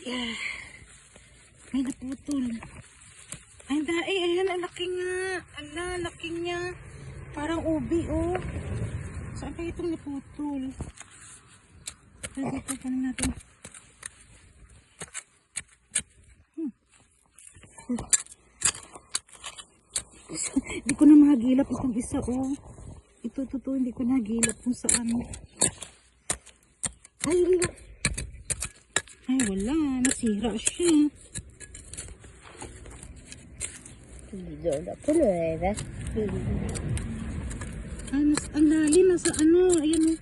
Yeah. May naputol. Ay, ayan, ang laki nga. Ala, laki niya. Parang ubi, oh. Saan kaya itong naputol? Dito, panin natin. Hindi ko na mahagilap itong isa, oh. Ito, hindi ko nahagilap kung saan. Ay, wala. Nasira siya. Ang lalim. Nasa ano. Ayan.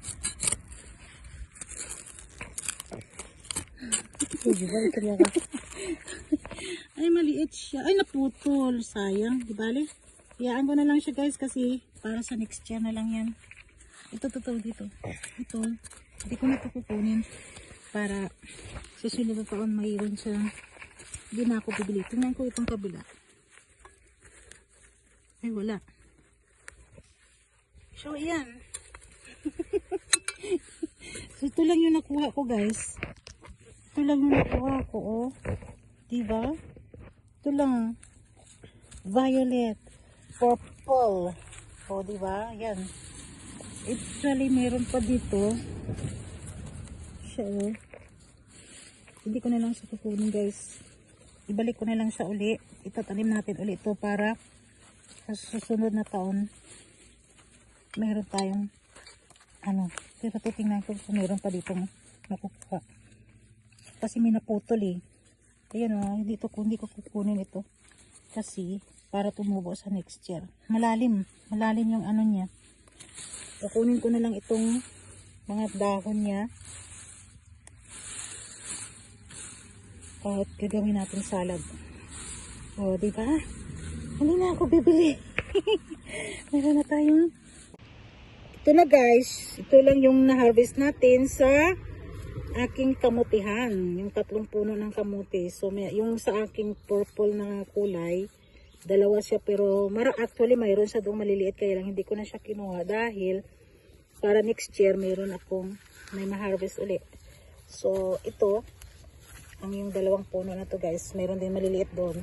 Ay, maliit siya. Ay, naputol. Sayang. Di bale? Iyaan ko na lang siya, guys, kasi para sa next year na lang yan. Ito, dito. Ito. Hindi ko na ito kukunin. Para susunod na taon mayroon siya. Hindi na ako bibili. Tingnan ko itong kabila. Ay, wala. So, yan. So, ito lang yung nakuha ko, guys. Ito lang yung nakuha ko, oh. Diba? Ito lang. Violet. Purple. Oh, diba? Yan. Actually, meron pa dito. Siya, oh. Hindi ko na lang siya kukunin, guys. Ibalik ko na lang siya uli. Itatanim natin uli ito para sa susunod na taon meron tayong pero titingnan ko kung meron pa dito nakukuha. Kasi may naputol eh. Ayan o, hindi ko kukunin ito. Kasi para tumubo sa next year. Malalim yung ano niya. Kukunin ko na lang itong mga dahon niya. At gagawin natin salad. O, diba? Hindi na ako bibili. Meron na tayong. Ito na, guys. Ito lang yung na-harvest natin sa aking kamutihan. Yung 3 puno ng kamuti. So, yung sa aking purple na kulay, dalawa siya. Pero, actually, mayroon siya doong maliliit. Kaya lang, hindi ko na siya kinuha. Dahil, para next year, mayroon akong may ma-harvest ulit. So, ito, ang yung 2 puno na to, guys. Mayroon din maliliit doon.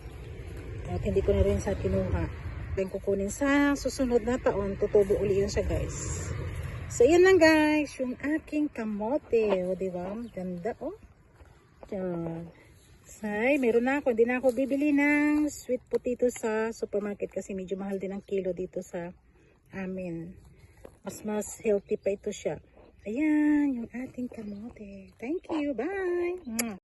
At hindi ko na rin siya kinuha. Then kukunin sa susunod na taon, tutubo uli yun siya, guys. So, yan lang, guys. Yung aking kamote. O, diba? Ganda, oh. Diyan. Say, meron na ako. Hindi na ako bibili ng sweet potato sa supermarket kasi medyo mahal din ang kilo dito sa amin. Mas healthy pa ito siya. Ayan, yung ating kamote. Thank you. Bye.